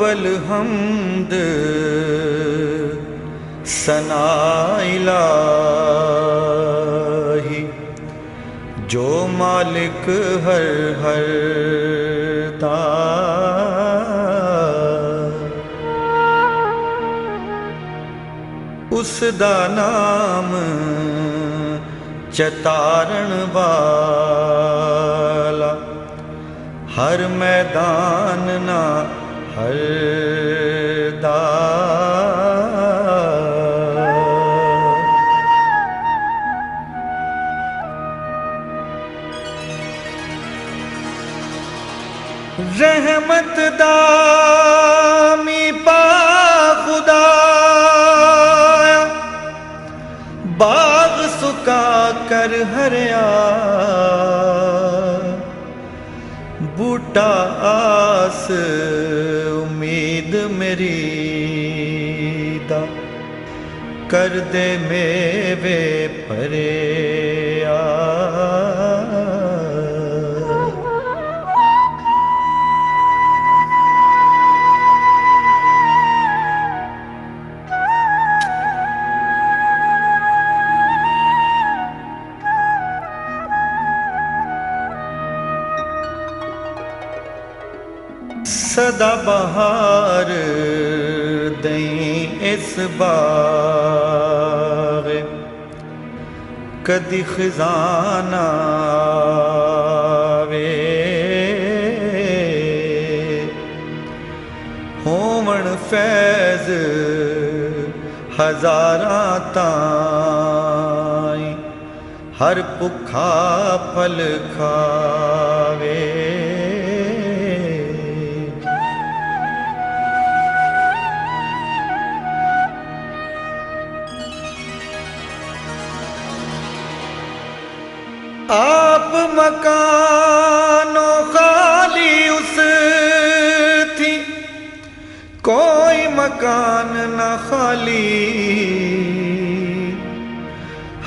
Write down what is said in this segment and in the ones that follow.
अव्वल हमद सना इलाही, जो मालिक हर हर दा, उस दा नाम चतारण वाला, हर मैदान ना हर दा। रहमत दामी पा खुदा, बाग सुका कर हरिया, बूटा आस उम्मीद मेरी दा, कर दे मेवे परे आ। सदा बहार दई इस बाग, कदी खजाना वे, होवण फैज हजारा ताई, हर भुखा फल खावे। आप मकानो खाली उस थी, कोई मकान न खाली,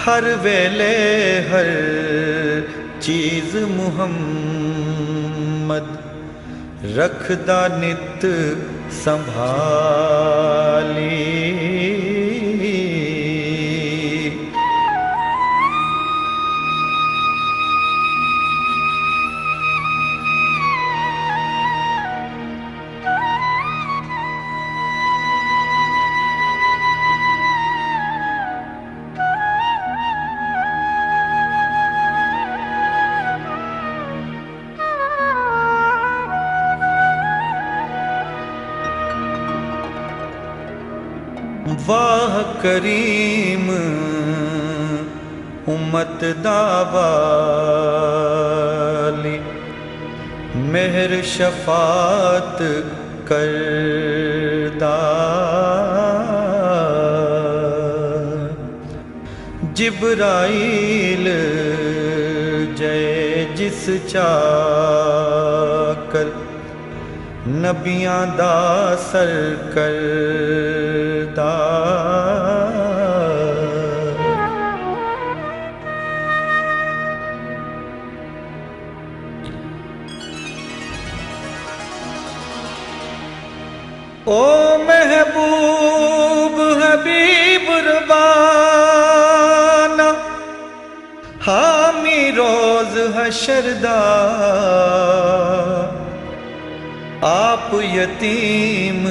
हर वेले हर चीज मुहम्मद रखदा नित संभाली। वाह करीम उम्मत दावाली, मेहर शफात करदा, जिब्राइल जय जिस चाकर, नबियां दा सर करदा। ओ महबूब हबीब रबाना, हामी रोज हशरदा, आप यतीम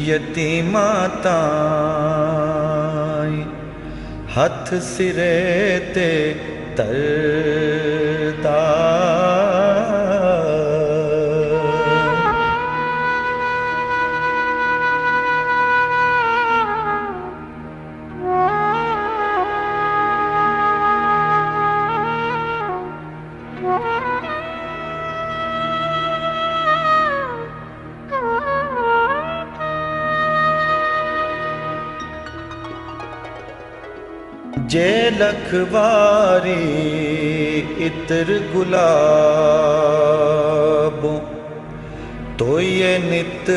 यतीमाताई, हथ सिरे ते तरदा। जे लखवारी इतर गुलाबों, तो ये नित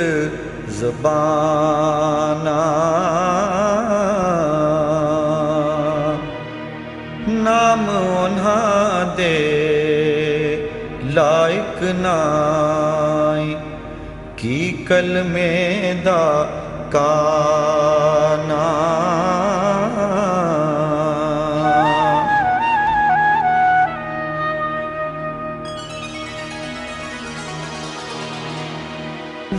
ज़बाना, नाम उन्हां दे लायक नाई, की कलमे दा काना।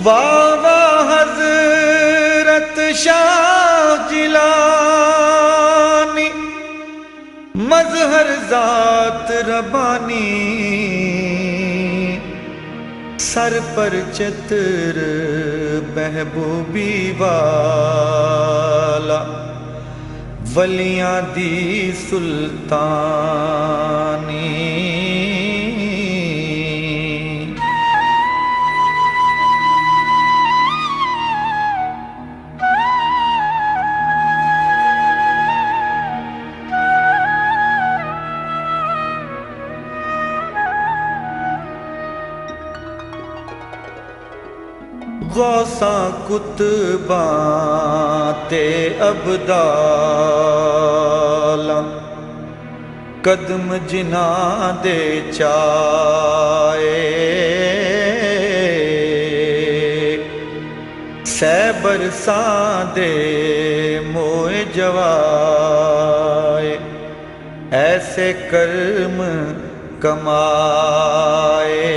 वाह वाह हज़रत शाह जिलानी, मज़हर ज़ात रबानी, सर पर चतर महबूबी वाला, वलियां दी सुल्तानी। गौसा कुतबा ते अबदाला, कदम जिना दे चाए, सैबर सादे मोए जवाए, ऐसे कर्म कमाए।